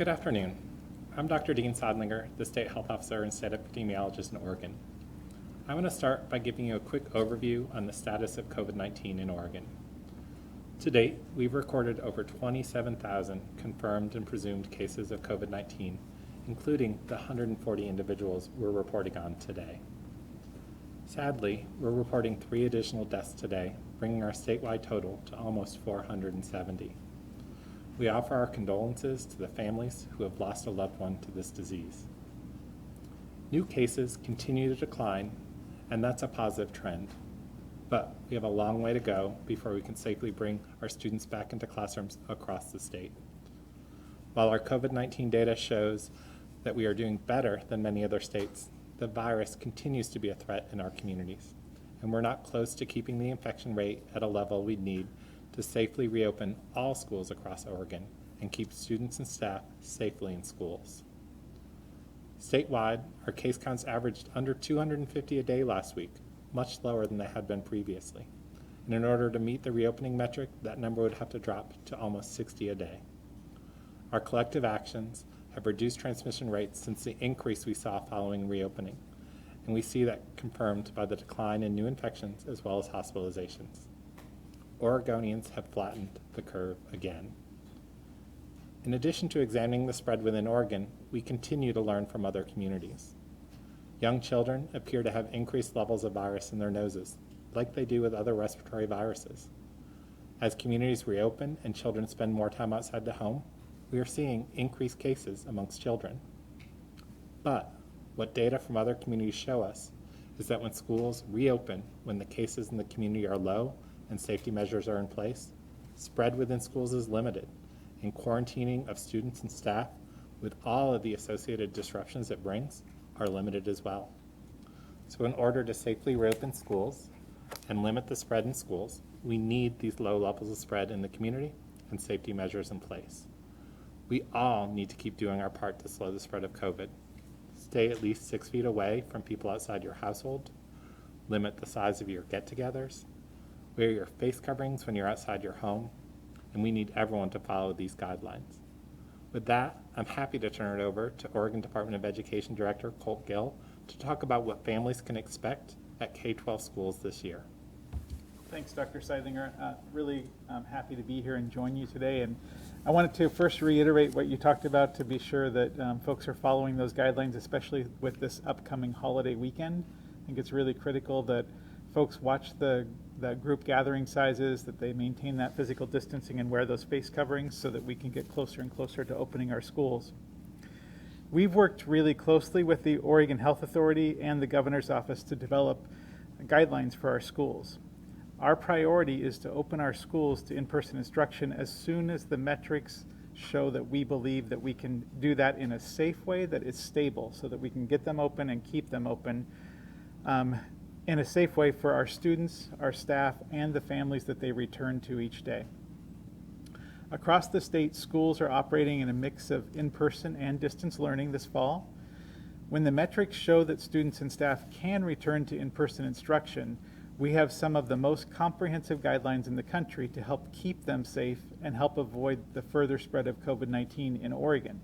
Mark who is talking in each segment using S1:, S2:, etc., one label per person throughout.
S1: Good afternoon. I'm Dr. Dean Sidelinger, the State Health Officer and State Epidemiologist in Oregon. I want to start by giving you a quick overview on the status of COVID-19 in Oregon. To date, we've recorded over 27,000 confirmed and presumed cases of COVID-19, including the 140 individuals we're reporting on today. Sadly, we're reporting 3 additional deaths today, bringing our statewide total to almost 470. We offer our condolences to the families who have lost a loved one to this disease. New cases continue to decline, and that's a positive trend. But we have a long way to go before we can safely bring our students back into classrooms across the state. While our COVID-19 data shows that we are doing better than many other states, the virus continues to be a threat in our communities, and we're not close to keeping the infection rate at a level we need to safely reopen all schools across Oregon and keep students and staff safely in schools. Statewide, our case counts averaged under 250 a day last week, much lower than they had been previously. And in order to meet the reopening metric, that number would have to drop to almost 60 a day. Our collective actions have reduced transmission rates since the increase we saw following reopening, and we see that confirmed by the decline in new infections as well as hospitalizations. Oregonians have flattened the curve again. In addition to examining the spread within Oregon, we continue to learn from other communities. Young children appear to have increased levels of virus in their noses, like they do with other respiratory viruses. As communities reopen and children spend more time outside the home, we are seeing increased cases amongst children. But what data from other communities show us is that when schools reopen, when the cases in the community are low and safety measures are in place, spread within schools is limited, and quarantining of students and staff with all of the associated disruptions it brings are limited as well. So in order to safely reopen schools and limit the spread in schools, we need these low levels of spread in the community and safety measures in place. We all need to keep doing our part to slow the spread of COVID. Stay at least 6 feet away from people outside your household. Limit the size of your get-togethers. Wear your face coverings when you're outside your home. And we need everyone to follow these guidelines. With that, I'm happy to turn it over to Oregon Department of Education Director Colt Gill to talk about what families can expect at K-12 schools this year.
S2: Thanks, Dr. Sidelinger. Really happy to be here and join you today. And I wanted to first reiterate what you talked about to be sure that folks are following those guidelines, especially with this upcoming holiday weekend. I think it's really critical that folks watch the group gathering sizes, that they maintain that physical distancing and wear those face coverings so that we can get closer and closer to opening our schools. We've worked really closely with the Oregon Health Authority and the Governor's Office to develop guidelines for our schools. Our priority is to open our schools to in-person instruction as soon as the metrics show that we believe that we can do that in a safe way that is stable so that we can get them open and keep them open in a safe way for our students, our staff, and the families that they return to each day. Across the state, schools are operating in a mix of in-person and distance learning this fall. When the metrics show that students and staff can return to in-person instruction, we have some of the most comprehensive guidelines in the country to help keep them safe and help avoid the further spread of COVID-19 in Oregon.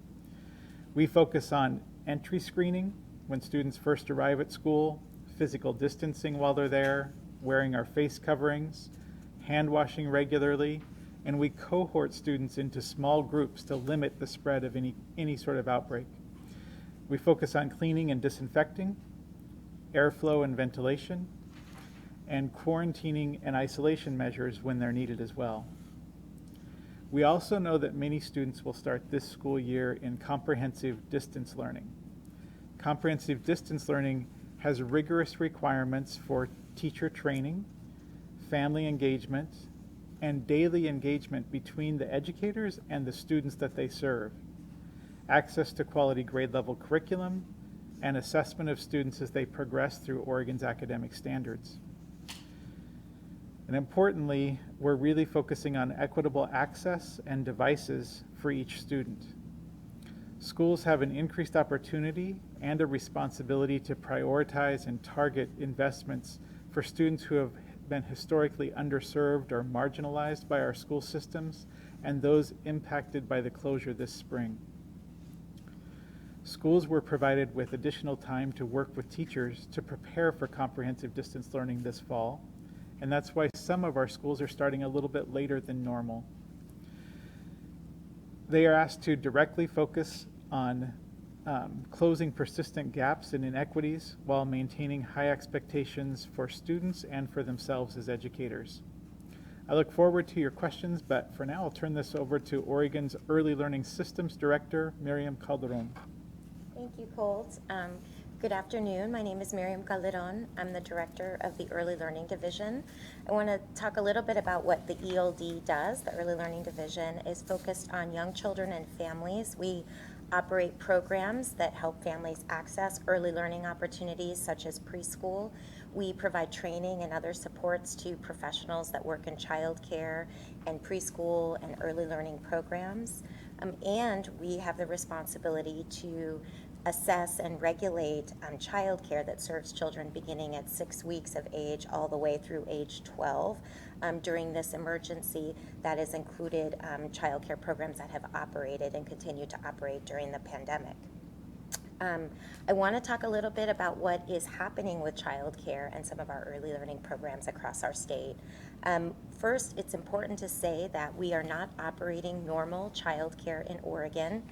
S2: We focus on entry screening when students first arrive at school, physical distancing while they're there, wearing our face coverings, hand washing regularly, and we cohort students into small groups to limit the spread of any sort of outbreak. We focus on cleaning and disinfecting, airflow and ventilation, and quarantining and isolation measures when they're needed as well. We also know that many students will start this school year in comprehensive distance learning. Comprehensive distance learning has rigorous requirements for teacher training, family engagement, and daily engagement between the educators and the students that they serve, access to quality grade level curriculum, and assessment of students as they progress through Oregon's academic standards. And importantly, we're really focusing on equitable access and devices for each student. Schools have an increased opportunity and a responsibility to prioritize and target investments for students who have been historically underserved or marginalized by our school systems and those impacted by the closure this spring. Schools were provided with additional time to work with teachers to prepare for comprehensive distance learning this fall, and that's why some of our schools are starting a little bit later than normal. They are asked to directly focus on closing persistent gaps and inequities while maintaining high expectations for students and for themselves as educators. I look forward to your questions, but for now I'll turn this over to Oregon's Early Learning Systems Director, Miriam Calderon.
S3: Thank you, Colt. Good afternoon. My name is Miriam Calderon. I'm the director of the Early Learning Division. I want to talk a little bit about what the ELD does. The Early Learning Division is focused on young children and families. We operate programs that help families access early learning opportunities such as preschool. We provide training and other supports to professionals that work in childcare and preschool and early learning programs. And we have the responsibility to assess and regulate childcare that serves children beginning at 6 weeks of age all the way through age 12. During this emergency, that has included childcare programs that have operated and continue to operate during the pandemic. I want to talk a little bit about what is happening with childcare and some of our early learning programs across our state. First, it's important to say that we are not operating normal childcare in Oregon.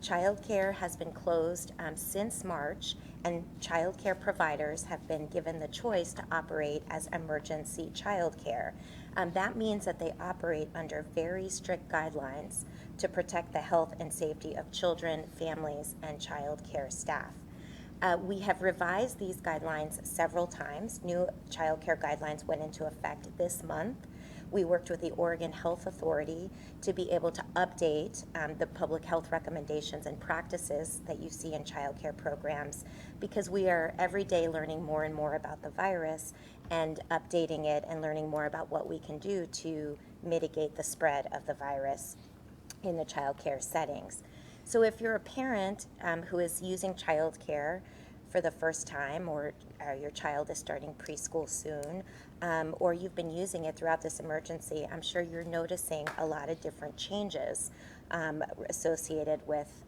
S3: Childcare has been closed since March, and childcare providers have been given the choice to operate as emergency childcare. That means that they operate under very strict guidelines to protect the health and safety of children, families, and childcare staff. We have revised these guidelines several times. New childcare guidelines went into effect this month. We worked with the Oregon Health Authority to be able to update the public health recommendations and practices that you see in childcare programs, because we are every day learning more and more about the virus and updating it and learning more about what we can do to mitigate the spread of the virus in the childcare settings. So if you're a parent who is using childcare for the first time, or your child is starting preschool soon, or you've been using it throughout this emergency, I'm sure you're noticing a lot of different changes associated with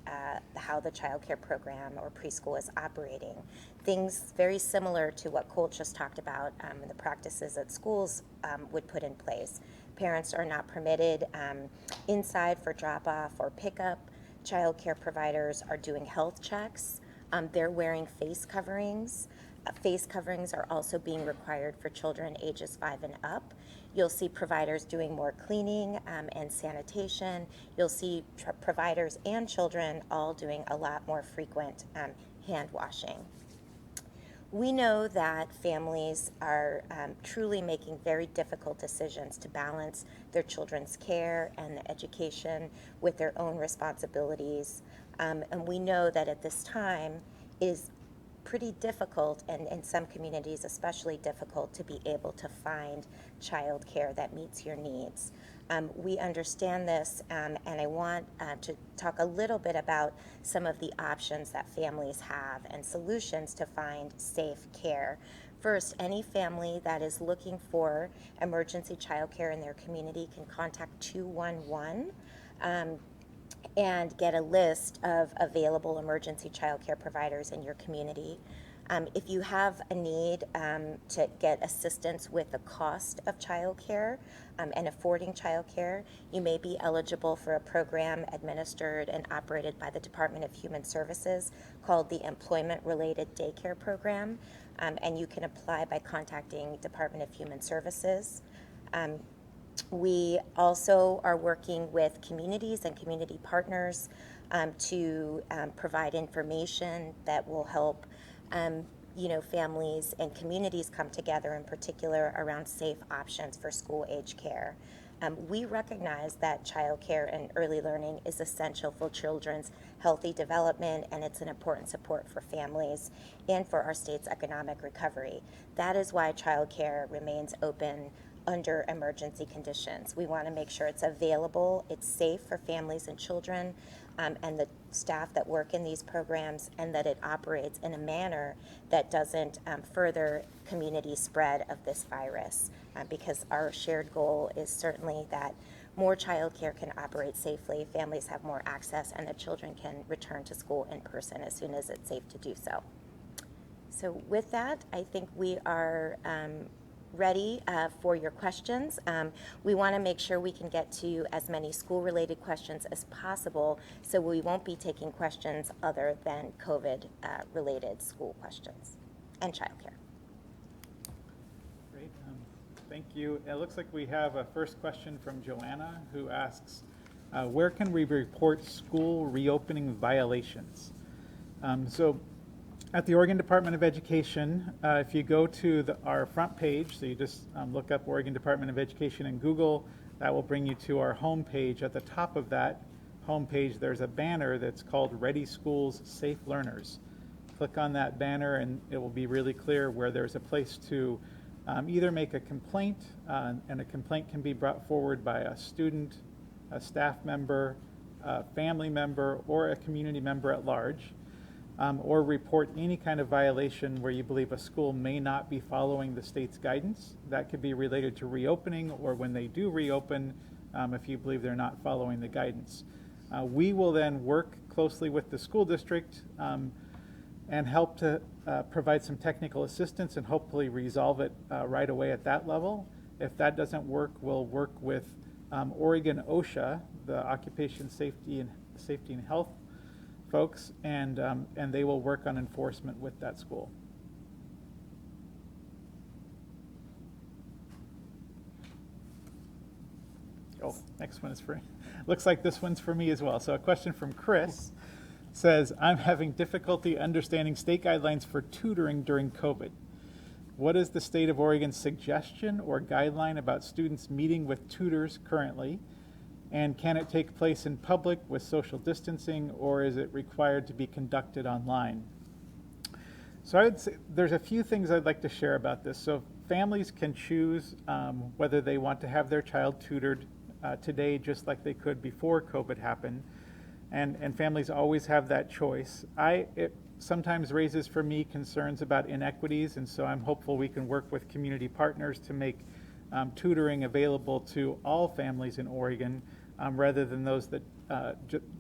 S3: how the childcare program or preschool is operating. Things very similar to what Colt just talked about and the practices that schools would put in place. Parents are not permitted inside for drop-off or pickup. Childcare providers are doing health checks. They're wearing face coverings. Face coverings are also being required for children ages 5 and up. You'll see providers doing more cleaning and sanitation. You'll see providers and children all doing a lot more frequent hand washing. We know that families are truly making very difficult decisions to balance their children's care and the education with their own responsibilities. And we know that at this time is pretty difficult, and in some communities especially difficult, to be able to find childcare that meets your needs. We understand this, and I want to talk a little bit about some of the options that families have and solutions to find safe care. First, any family that is looking for emergency childcare in their community can contact 211 and get a list of available emergency childcare providers in your community. If you have a need to get assistance with the cost of childcare and affording childcare, you may be eligible for a program administered and operated by the Department of Human Services called the Employment Related Daycare Program, and you can apply by contacting Department of Human Services. We also are working with communities and community partners to provide information that will help families and communities come together, in particular around safe options for school-age care. We recognize that childcare and early learning is essential for children's healthy development, and it's an important support for families and for our state's economic recovery. That is why childcare remains open under emergency conditions. We want to make sure it's available, it's safe for families and children, and the staff that work in these programs, and that it operates in a manner that doesn't further community spread of this virus, because our shared goal is certainly that more childcare can operate safely, families have more access, and the children can return to school in person as soon as it's safe to do so. So with that, I think we are ready for your questions. We want to make sure we can get to as many school-related questions as possible, so we won't be taking questions other than COVID-related school questions and childcare.
S2: Great, thank you. It looks like we have a first question from Joanna, who asks, where can we report school reopening violations? So at the Oregon Department of Education, if you go to our front page, so you just look up Oregon Department of Education in Google, that will bring you to our home page. At the top of that home page, there's a banner that's called Ready Schools, Safe Learners. Click on that banner and it will be really clear where there's a place to either make a complaint, and a complaint can be brought forward by a student, a staff member, a family member, or a community member at large. Or report any kind of violation where you believe a school may not be following the state's guidance. That could be related to reopening, or when they do reopen, if you believe they're not following the guidance. We will then work closely with the school district and help to provide some technical assistance and hopefully resolve it right away at that level. If that doesn't work, we'll work with Oregon OSHA, the Occupation Safety and Health folks, and they will work on enforcement with that school. Oh, next one is free. Looks like this one's for me as well. So a question from Chris says, I'm having difficulty understanding state guidelines for tutoring during COVID. What is the state of Oregon's suggestion or guideline about students meeting with tutors currently? And can it take place in public with social distancing, or is it required to be conducted online? So I would say there's a few things I'd like to share about this. So families can choose whether they want to have their child tutored today just like they could before COVID happened. And families always have that choice. It sometimes raises for me concerns about inequities, and so I'm hopeful we can work with community partners to make tutoring available to all families in Oregon, rather than those that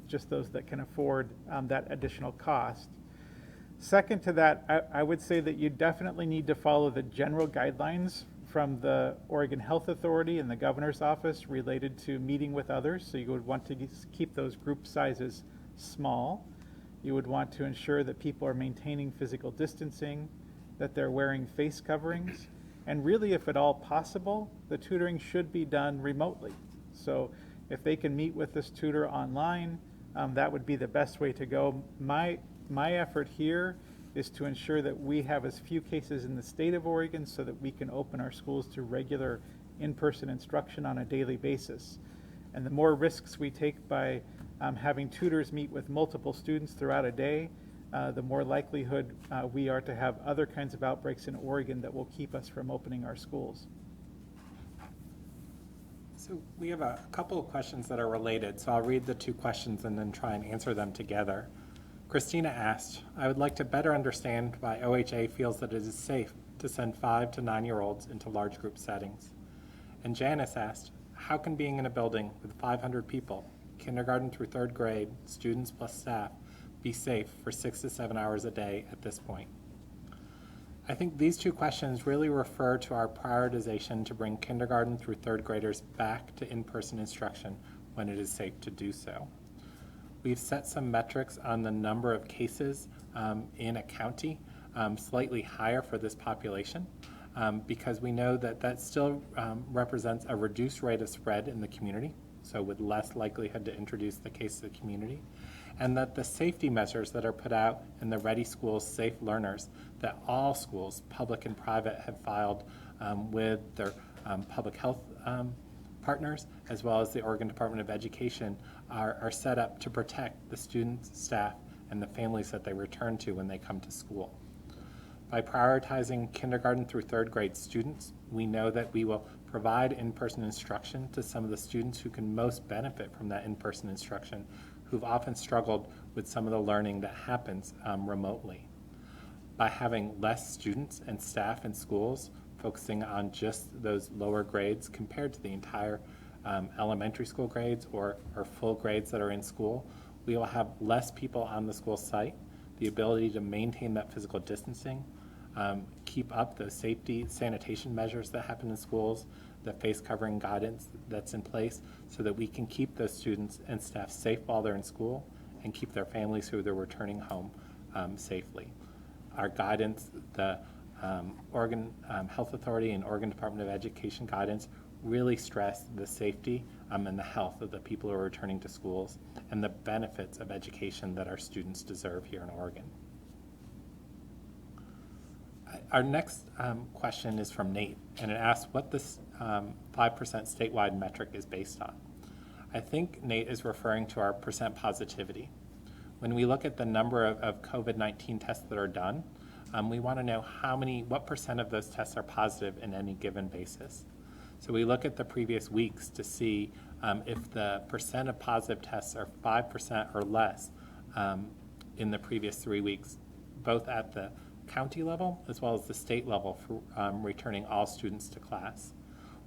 S2: just those that can afford that additional cost. Second to that, I would say that you definitely need to follow the general guidelines from the Oregon Health Authority and the governor's office related to meeting with others. So you would want to keep those group sizes small. You would want to ensure that people are maintaining physical distancing, that they're wearing face coverings, and really, if at all possible, the tutoring should be done remotely. So if they can meet with this tutor online, that would be the best way to go. My effort here is to ensure that we have as few cases in the state of Oregon so that we can open our schools to regular in-person instruction on a daily basis. And the more risks we take by having tutors meet with multiple students throughout a day, the more likelihood we are to have other kinds of outbreaks in Oregon that will keep us from opening our schools.
S1: So we have a couple of questions that are related, so I'll read the two questions and then try and answer them together. Christina asked, I would like to better understand why OHA feels that it is safe to send 5 to 9-year-olds into large group settings. And Janice asked, how can being in a building with 500 people, kindergarten through 3rd grade, students plus staff, be safe for 6 to 7 hours a day at this point? I think these two questions really refer to our prioritization to bring kindergarten through 3rd graders back to in-person instruction when it is safe to do so. We've set some metrics on the number of cases in a county, slightly higher for this population, because we know that that still represents a reduced rate of spread in the community, so with less likelihood to introduce the case to the community, and that the safety measures that are put out in the Ready Schools Safe Learners that all schools, public and private, have filed with their public health partners, as well as the Oregon Department of Education, are set up to protect the students, staff, and the families that they return to when they come to school. By prioritizing kindergarten through 3rd grade students, we know that we will provide in-person instruction to some of the students who can most benefit from that in-person instruction, who've often struggled with some of the learning that happens remotely. By having less students and staff in schools focusing on just those lower grades compared to the entire elementary school grades or full grades that are in school, we will have less people on the school site, the ability to maintain that physical distancing, keep up the safety sanitation measures that happen in schools, the face covering guidance that's in place, so that we can keep those students and staff safe while they're in school and keep their families who they're returning home safely. Our guidance, the Oregon Health Authority and Oregon Department of Education guidance really stress the safety and the health of the people who are returning to schools and the benefits of education that our students deserve here in Oregon. Our next question is from Nate, and it asks what this 5% statewide metric is based on. I think Nate is referring to our percent positivity. When we look at the number of COVID-19 tests that are done, we want to know what percent of those tests are positive in any given basis. So we look at the previous weeks to see if the percent of positive tests are 5% or less in the previous 3 weeks, both at the county level as well as the state level for returning all students to class.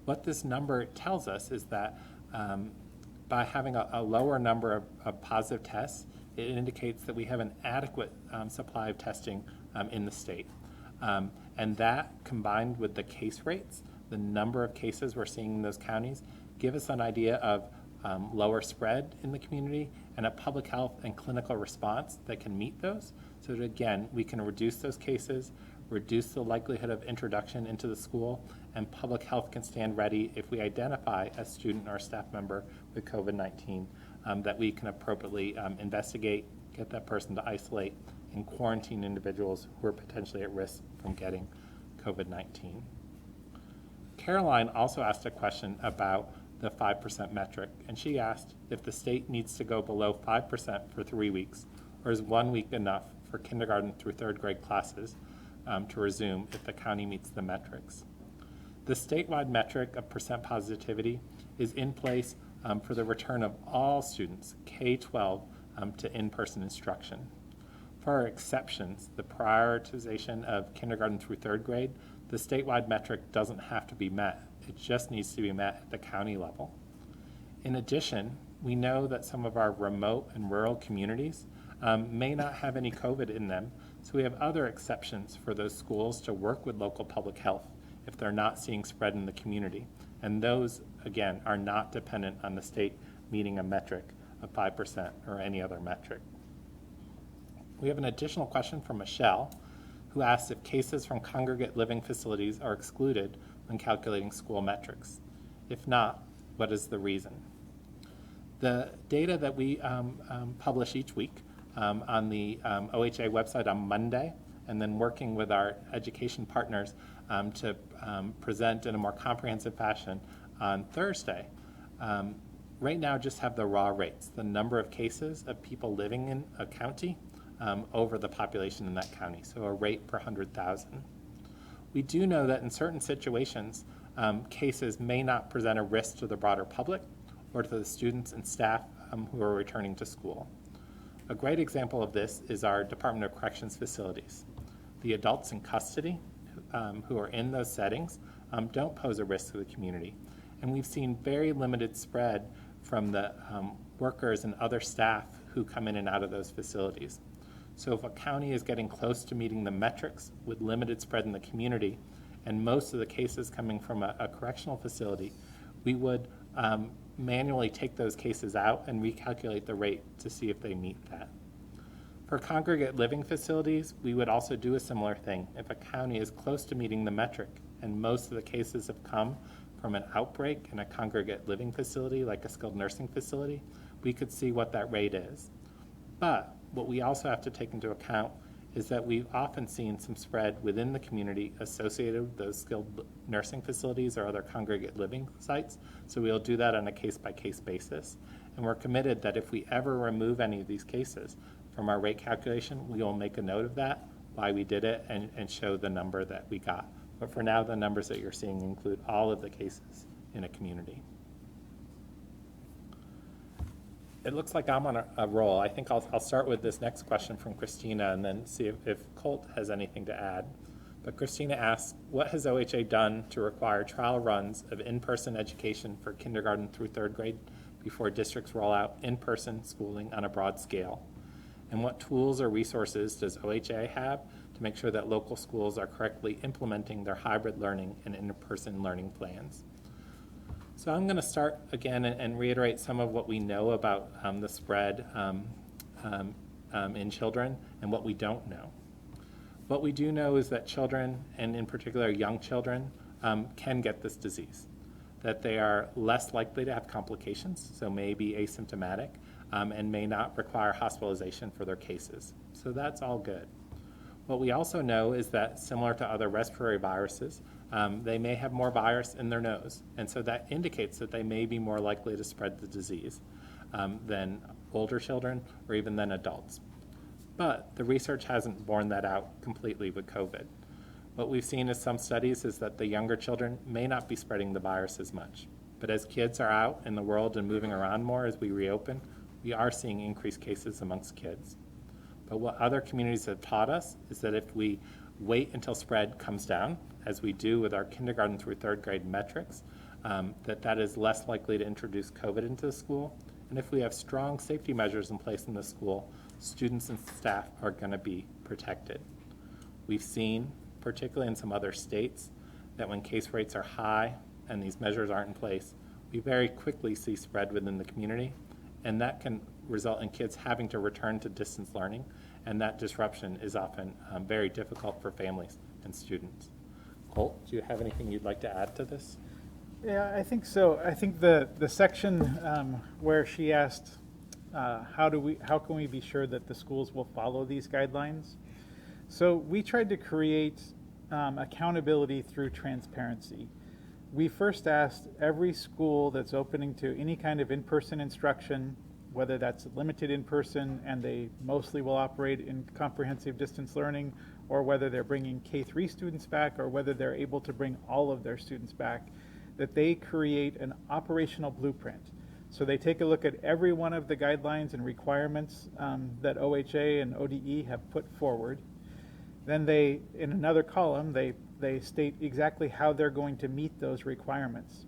S1: What this number tells us is that by having a lower number of positive tests, it indicates that we have an adequate supply of testing in the state. And that, combined with the case rates, the number of cases we're seeing in those counties, give us an idea of lower spread in the community and a public health and clinical response that can meet those, so that again, we can reduce those cases, reduce the likelihood of introduction into the school, and public health can stand ready if we identify a student or staff member with COVID-19 that we can appropriately investigate, get that person to isolate, and quarantine individuals who are potentially at risk from getting COVID-19. Caroline also asked a question about the 5% metric, and she asked if the state needs to go below 5% for 3 weeks, or is 1 week enough for kindergarten through third grade classes to resume if the county meets the metrics. The statewide metric of percent positivity is in place for the return of all students, K-12, to in-person instruction. For our exceptions, the prioritization of kindergarten through third grade, the statewide metric doesn't have to be met. It just needs to be met at the county level. In addition, we know that some of our remote and rural communities may not have any COVID in them, so we have other exceptions for those schools to work with local public health if they're not seeing spread in the community. And those, again, are not dependent on the state meeting a metric of 5% or any other metric. We have an additional question from Michelle, who asks if cases from congregate living facilities are excluded when calculating school metrics. If not, what is the reason? The data that we publish each week on the OHA website on Monday, and then working with our education partners to present in a more comprehensive fashion on Thursday, right now just have the raw rates, the number of cases of people living in a county over the population in that county, so a rate per 100,000. We do know that in certain situations, cases may not present a risk to the broader public or to the students and staff who are returning to school. A great example of this is our Department of Corrections facilities. The adults in custody who are in those settings don't pose a risk to the community. And we've seen very limited spread from the workers and other staff who come in and out of those facilities. So if a county is getting close to meeting the metrics with limited spread in the community, and most of the cases coming from a correctional facility, we would manually take those cases out and recalculate the rate to see if they meet that. For congregate living facilities, we would also do a similar thing. If a county is close to meeting the metric, and most of the cases have come from an outbreak in a congregate living facility, like a skilled nursing facility, we could see what that rate is. But what we also have to take into account is that we've often seen some spread within the community associated with those skilled nursing facilities or other congregate living sites. So we'll do that on a case-by-case basis. And we're committed that if we ever remove any of these cases from our rate calculation, we will make a note of that, why we did it, and show the number that we got. But for now, the numbers that you're seeing include all of the cases in a community. It looks like I'm on a roll. I think I'll start with this next question from Christina and then see if Colt has anything to add. But Christina asks, what has OHA done to require trial runs of in-person education for kindergarten through third grade before districts roll out in-person schooling on a broad scale? And what tools or resources does OHA have to make sure that local schools are correctly implementing their hybrid learning and in-person learning plans? So I'm going to start again and reiterate some of what we know about the spread in children and what we don't know. What we do know is that children, and in particular young children, can get this disease, that they are less likely to have complications, so may be asymptomatic, and may not require hospitalization for their cases. So that's all good. What we also know is that similar to other respiratory viruses, they may have more virus in their nose, and so that indicates that they may be more likely to spread the disease than older children or even than adults. But the research hasn't borne that out completely with COVID. What we've seen in some studies is that the younger children may not be spreading the virus as much. But as kids are out in the world and moving around more as we reopen, we are seeing increased cases amongst kids. But what other communities have taught us is that if we wait until spread comes down, as we do with our kindergarten through third grade metrics, that is less likely to introduce COVID into the school. And if we have strong safety measures in place in the school, students and staff are going to be protected. We've seen, particularly in some other states, that when case rates are high and these measures aren't in place, we very quickly see spread within the community, and that can result in kids having to return to distance learning, and that disruption is often very difficult for families and students. Colt, do you have anything you'd like to add to this?
S2: Yeah, I think so. I think the section where she asked, how can we be sure that the schools will follow these guidelines? So we tried to create accountability through transparency. We first asked every school that's opening to any kind of in-person instruction, whether that's limited in-person and they mostly will operate in comprehensive distance learning, or whether they're bringing K-3 students back, or whether they're able to bring all of their students back, that they create an operational blueprint. So they take a look at every one of the guidelines and requirements that OHA and ODE have put forward. Then they, in another column, they state exactly how they're going to meet those requirements.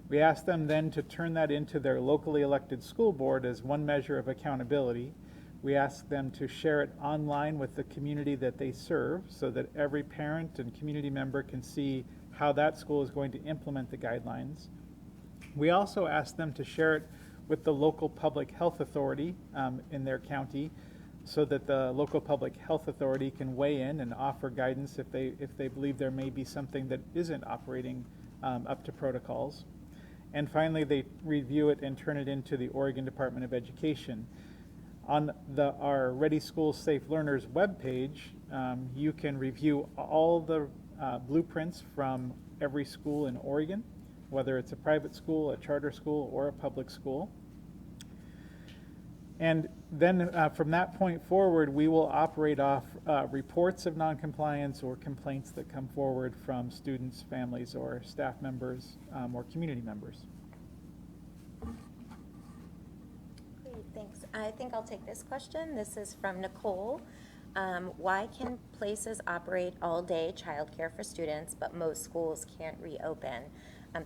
S2: We ask them then to turn that into their locally elected school board as one measure of accountability. We ask them to share it online with the community that they serve so that every parent and community member can see how that school is going to implement the guidelines. We also ask them to share it with the local public health authority in their county so that the local public health authority can weigh in and offer guidance if they believe there may be something that isn't operating up to protocols. And finally, they review it and turn it into the Oregon Department of Education. On our Ready Schools Safe Learners webpage, you can review all the blueprints from every school in Oregon, whether it's a private school, a charter school, or a public school. And then from that point forward, we will operate off reports of noncompliance or complaints that come forward from students, families, or staff members, or community members.
S3: Great, thanks. I think I'll take this question. This is from Nicole. Why can places operate all-day childcare for students, but most schools can't reopen?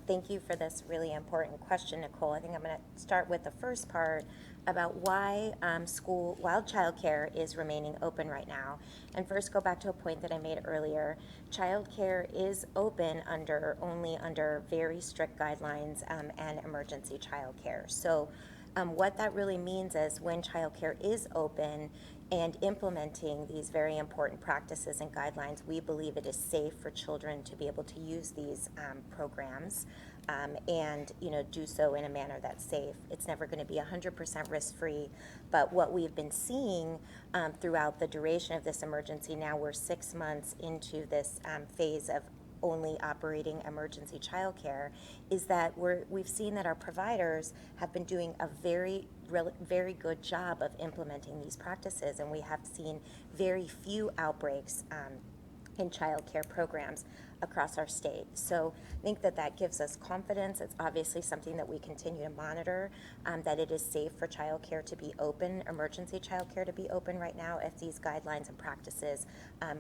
S3: Thank you for this really important question, Nicole. I think I'm going to start with the first part about why childcare is remaining open right now. And first go back to a point that I made earlier. Childcare is open only under very strict guidelines and emergency childcare. So what that really means is when childcare is open and implementing these very important practices and guidelines, we believe it is safe for children to be able to use these programs and do so in a manner that's safe. It's never going to be 100% risk-free, but what we've been seeing throughout the duration of this emergency, now we're 6 months into this phase of only operating emergency childcare, is that we've seen that our providers have been doing a very good job of implementing these practices, and we have seen very few outbreaks in childcare programs across our state. So I think that that gives us confidence. It's obviously something that we continue to monitor, that it is safe for childcare to be open, emergency childcare to be open right now if these guidelines and practices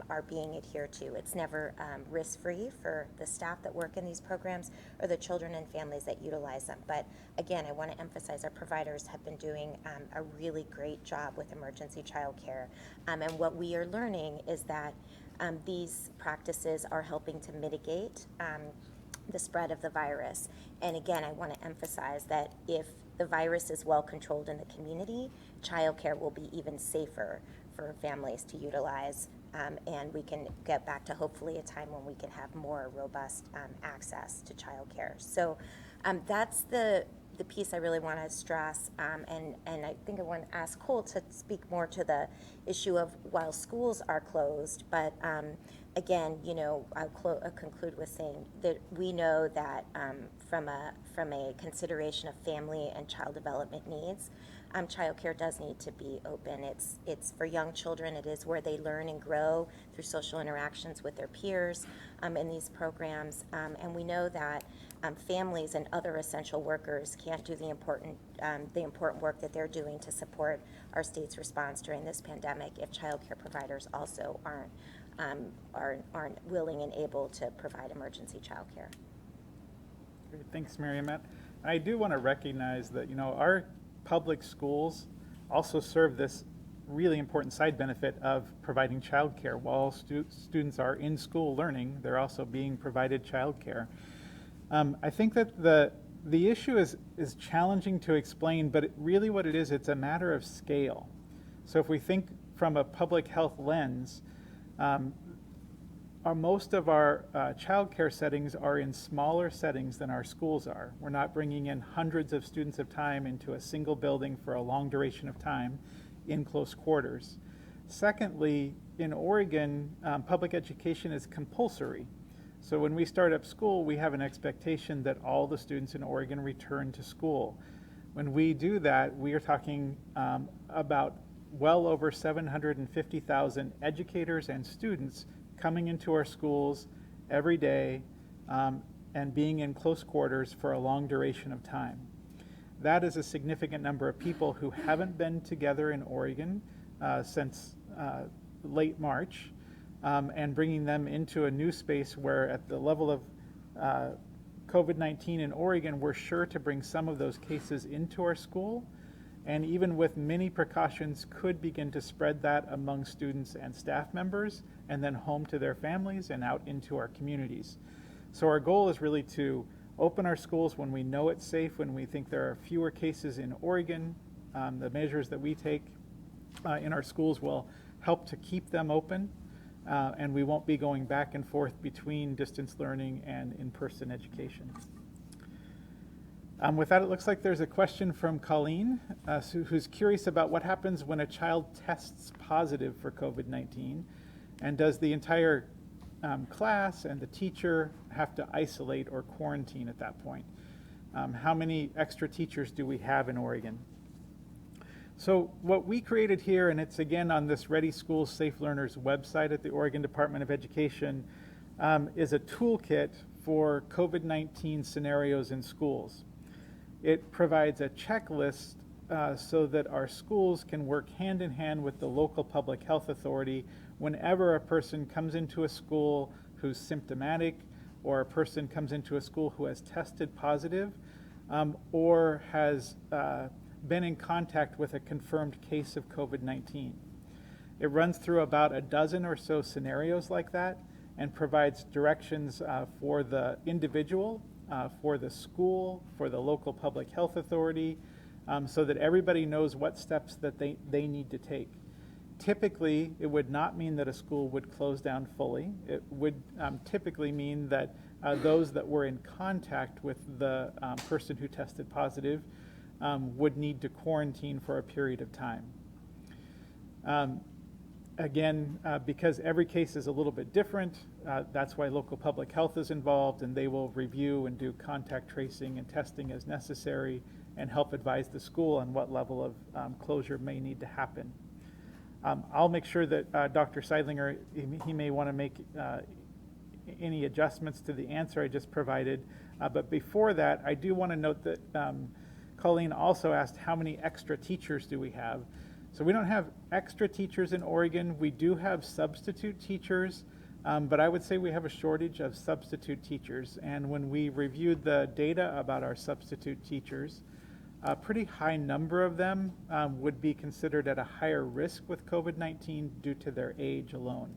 S3: are being adhered to. It's never risk-free for the staff that work in these programs or the children and families that utilize them. But again, I want to emphasize our providers have been doing a really great job with emergency childcare. And what we are learning is that these practices are helping to mitigate the spread of the virus. And again, I want to emphasize that if the virus is well controlled in the community, childcare will be even safer for families to utilize, and we can get back to hopefully a time when we can have more robust access to childcare. So that's the piece I really want to stress, and I think I want to ask Colt to speak more to the issue of while schools are closed, but again, you know, I'll conclude with saying that we know that from a consideration of family and child development needs, childcare does need to be open. It's for young children. It is where they learn and grow through social interactions with their peers in these programs, and we know that families and other essential workers can't do the important work that they're doing to support our state's response during this pandemic if childcare providers also aren't willing and able to provide emergency childcare.
S2: Great. Thanks, Miriam. And I do want to recognize that, you know, our public schools also serve this really important side benefit of providing childcare. While students are in school learning, they're also being provided childcare. I think that the issue is challenging to explain, but really what it is, it's a matter of scale. So if we think from a public health lens, most of our childcare settings are in smaller settings than our schools are. We're not bringing in hundreds of students at a time into a single building for a long duration of time in close quarters. Secondly, in Oregon, public education is compulsory. So when we start up school, we have an expectation that all the students in Oregon return to school. When we do that, we are talking about well over 750,000 educators and students coming into our schools every day and being in close quarters for a long duration of time. That is a significant number of people who haven't been together in Oregon since late March, and bringing them into a new space where at the level of COVID-19 in Oregon, we're sure to bring some of those cases into our school, and even with many precautions could begin to spread that among students and staff members, and then home to their families and out into our communities. So our goal is really to open our schools when we know it's safe, when we think there are fewer cases in Oregon. The measures that we take in our schools will help to keep them open, and we won't be going back and forth between distance learning and in-person education. With that, it looks like there's a question from Colleen, who's curious about what happens when a child tests positive for COVID-19, and does the entire class and the teacher have to isolate or quarantine at that point? How many extra teachers do we have in Oregon? So what we created here, and it's again on this Ready Schools Safe Learners website at the Oregon Department of Education, is a toolkit for COVID-19 scenarios in schools. It provides a checklist so that our schools can work hand in hand with the local public health authority whenever a person comes into a school who's symptomatic, or a person comes into a school who has tested positive, or has been in contact with a confirmed case of COVID-19. It runs through about a dozen or so scenarios like that and provides directions for the individual, for the school, for the local public health authority, so that everybody knows what steps that they need to take. Typically, it would not mean that a school would close down fully. It would typically mean that those that were in contact with the person who tested positive would need to quarantine for a period of time. Again, because every case is a little bit different, that's why local public health is involved, and they will review and do contact tracing and testing as necessary and help advise the school on what level of closure may need to happen. I'll make sure that Dr. Sidelinger, he may want to make any adjustments to the answer I just provided. But before that, I do want to note that Colleen also asked how many extra teachers do we have. So we don't have extra teachers in Oregon. We do have substitute teachers, but I would say we have a shortage of substitute teachers. And when we reviewed the data about our substitute teachers, a pretty high number of them would be considered at a higher risk with COVID-19 due to their age alone.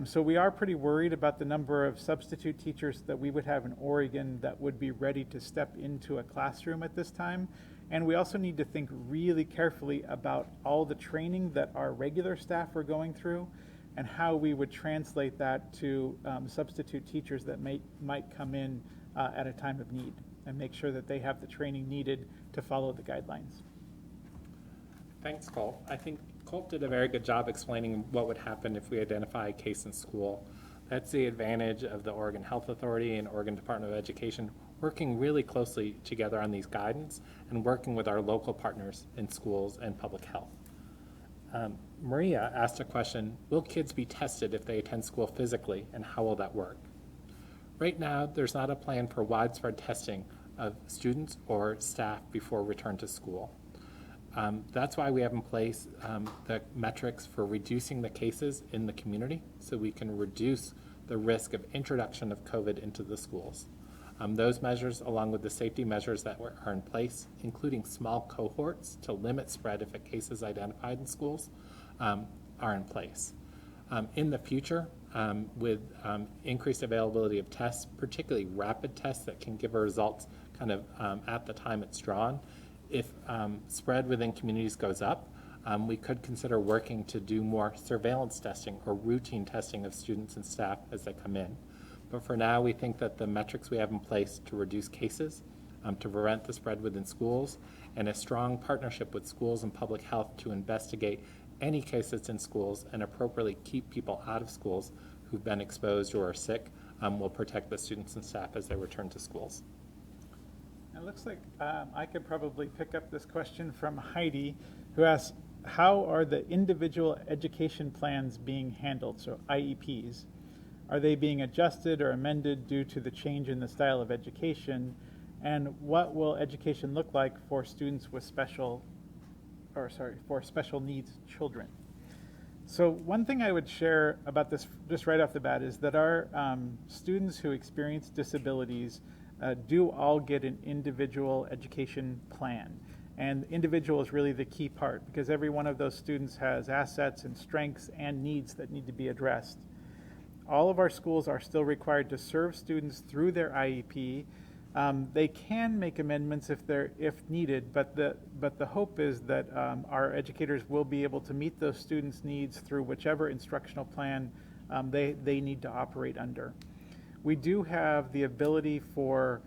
S2: So we are pretty worried about the number of substitute teachers that we would have in Oregon that would be ready to step into a classroom at this time. And we also need to think really carefully about all the training that our regular staff are going through and how we would translate that to substitute teachers that might come in at a time of need, and make sure that they have the training needed to follow the guidelines.
S1: Thanks, Colt. I think Colt did a very good job explaining what would happen if we identify a case in school. That's the advantage of the Oregon Health Authority and Oregon Department of Education working really closely together on these guidance and working with our local partners in schools and public health. Maria asked a question, will kids be tested if they attend school physically, and how will that work? Right now, there's not a plan for widespread testing of students or staff before return to school. That's why we have in place the metrics for reducing the cases in the community so we can reduce the risk of introduction of COVID into the schools. Those measures, along with the safety measures that are in place, including small cohorts to limit spread if a case is identified in schools, are in place. In the future, with increased availability of tests, particularly rapid tests that can give results kind of at the time it's drawn, if spread within communities goes up, we could consider working to do more surveillance testing or routine testing of students and staff as they come in. But for now, we think that the metrics we have in place to reduce cases, to prevent the spread within schools, and a strong partnership with schools and public health to investigate any cases in schools and appropriately keep people out of schools who've been exposed or are sick will protect the students and staff as they return to schools.
S2: It looks like I could probably pick up this question from Heidi, who asks, how are the individual education plans being handled, so IEPs? Are they being adjusted or amended due to the change in the style of education? And what will education look like for students with special needs children? So one thing I would share about this just right off the bat is that our students who experience disabilities do all get an individual education plan. And individual is really the key part, because every one of those students has assets and strengths and needs that need to be addressed. All of our schools are still required to serve students through their IEP. They can make amendments if needed, but the hope is that our educators will be able to meet those students' needs through whichever instructional plan they need to operate under. We do have the ability for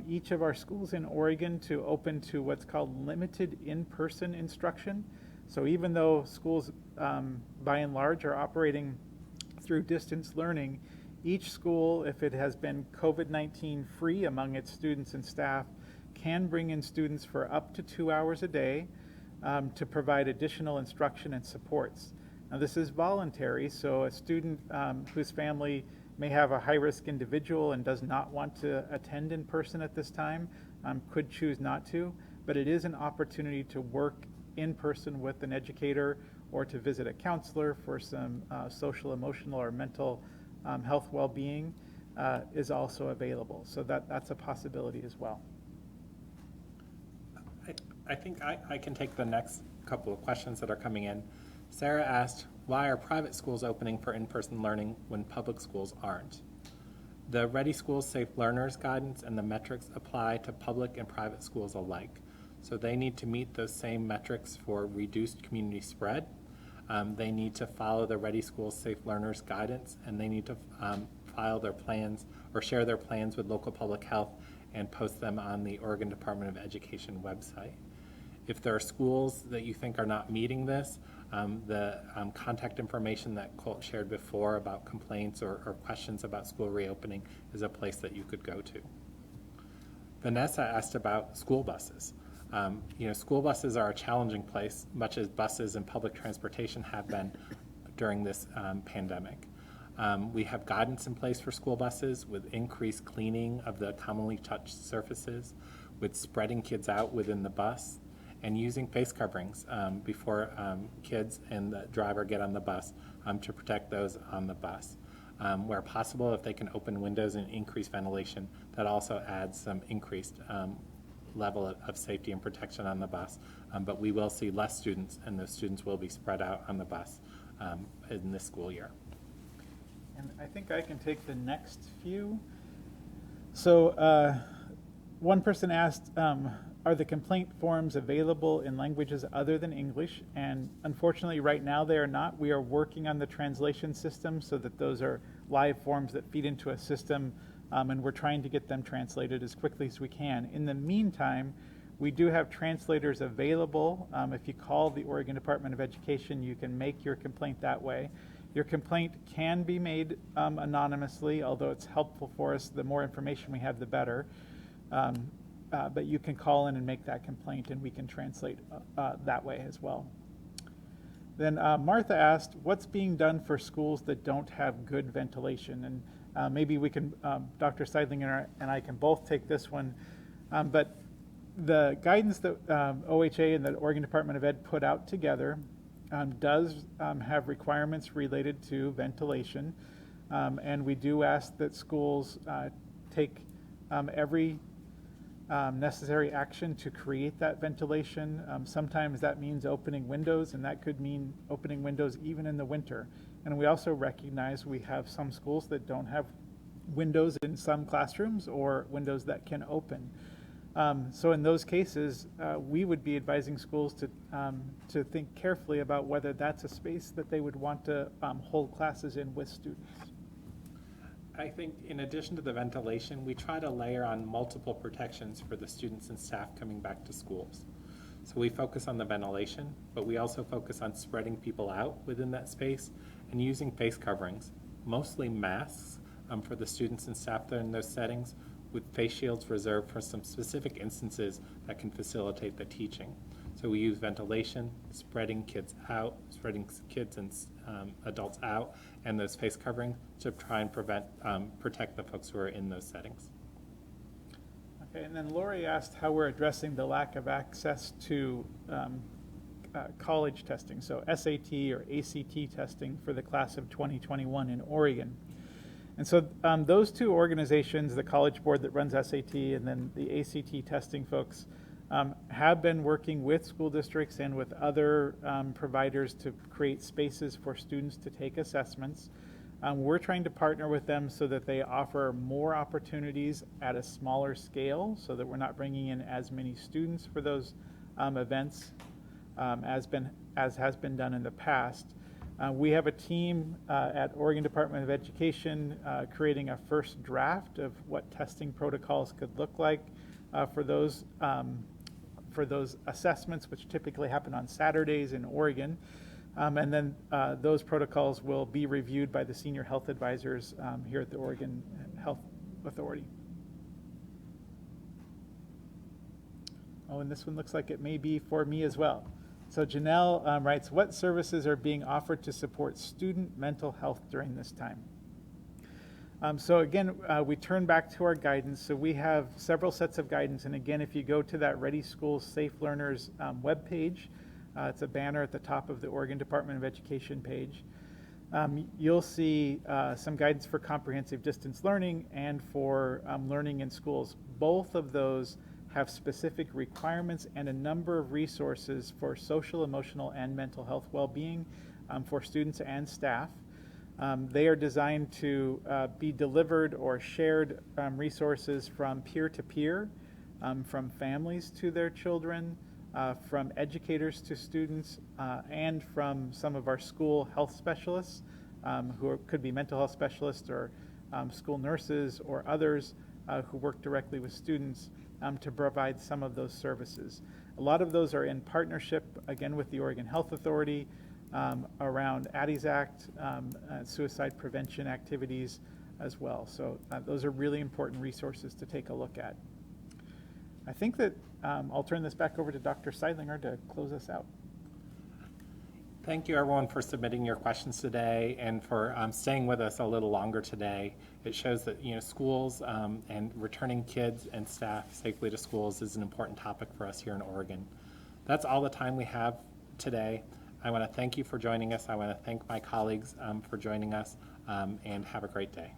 S2: each of our schools in Oregon to open to what's called limited in-person instruction. So even though schools by and large are operating through distance learning, each school, if it has been COVID-19 free among its students and staff, can bring in students for up to 2 hours a day to provide additional instruction and supports. Now this is voluntary, so a student whose family may have a high-risk individual and does not want to attend in person at this time could choose not to, but it is an opportunity to work in person with an educator or to visit a counselor for some social, emotional, or mental health well-being is also available. So that's a possibility as well.
S1: I think I can take the next couple of questions that are coming in. Sarah asked, why are private schools opening for in-person learning when public schools aren't? The Ready Schools Safe Learners guidance and the metrics apply to public and private schools alike. So they need to meet those same metrics for reduced community spread. They need to follow the Ready Schools Safe Learners guidance, and they need to file their plans or share their plans with local public health and post them on the Oregon Department of Education website. If there are schools that you think are not meeting this, the contact information that Colt shared before about complaints or questions about school reopening is a place that you could go to. Vanessa asked about school buses. School buses are a challenging place, much as buses and public transportation have been during this pandemic. We have guidance in place for school buses with increased cleaning of the commonly touched surfaces, with spreading kids out within the bus, and using face coverings before kids and the driver get on the bus to protect those on the bus. Where possible, if they can open windows and increase ventilation, that also adds some increased level of safety and protection on the bus. But we will see less students, and those students will be spread out on the bus in this school year.
S2: And I think I can take the next few. So one person asked, are the complaint forms available in languages other than English? And unfortunately, right now they are not. We are working on the translation system so that those are live forms that feed into a system, and we're trying to get them translated as quickly as we can. In the meantime, we do have translators available. If you call the Oregon Department of Education, you can make your complaint that way. Your complaint can be made anonymously, although it's helpful for us. The more information we have, the better. But you can call in and make that complaint, and we can translate that way as well. Then Martha asked, what's being done for schools that don't have good ventilation? And maybe we can, Dr. Sidelinger and I can both take this one. But the guidance that OHA and the Oregon Department of Ed put out together does have requirements related to ventilation. And we do ask that schools take every necessary action to create that ventilation. Sometimes that means opening windows, and that could mean opening windows even in the winter. And we also recognize we have some schools that don't have windows in some classrooms or windows that can open. So in those cases, we would be advising schools to think carefully about whether that's a space that they would want to hold classes in with students.
S1: I think in addition to the ventilation, we try to layer on multiple protections for the students and staff coming back to schools. So we focus on the ventilation, but we also focus on spreading people out within that space and using face coverings, mostly masks for the students and staff that are in those settings, with face shields reserved for some specific instances that can facilitate the teaching. So we use ventilation, spreading kids out, spreading kids and adults out, and those face coverings to try and protect the folks who are in those settings.
S2: Okay, and then Lori asked how we're addressing the lack of access to college testing, so SAT or ACT testing for the class of 2021 in Oregon. And so those two organizations, the College Board that runs SAT and then the ACT testing folks, have been working with school districts and with other providers to create spaces for students to take assessments. We're trying to partner with them so that they offer more opportunities at a smaller scale, so that we're not bringing in as many students for those events as has been done in the past. We have a team at Oregon Department of Education creating a first draft of what testing protocols could look like for those assessments, which typically happen on Saturdays in Oregon. And then those protocols will be reviewed by the senior health advisors here at the Oregon Health Authority. Oh, and this one looks like it may be for me as well. So Janelle writes, what services are being offered to support student mental health during this time? So again, we turn back to our guidance. So we have several sets of guidance. And again, if you go to that Ready Schools Safe Learners webpage, it's a banner at the top of the Oregon Department of Education page. You'll see some guidance for comprehensive distance learning and for learning in schools. Both of those have specific requirements and a number of resources for social, emotional, and mental health well-being for students and staff. They are designed to be delivered or shared resources from peer-to-peer, from families to their children, from educators to students, and from some of our school health specialists, who could be mental health specialists or school nurses or others who work directly with students to provide some of those services. A lot of those are in partnership, again, with the Oregon Health Authority around Addie's Act, suicide prevention activities as well. So those are really important resources to take a look at. I think that I'll turn this back over to Dr. Sidelinger to close us out.
S1: Thank you, everyone, for submitting your questions today and for staying with us a little longer today. It shows that schools and returning kids and staff safely to schools is an important topic for us here in Oregon. That's all the time we have today. I want to thank you for joining us. I want to thank my colleagues for joining us, and have a great day.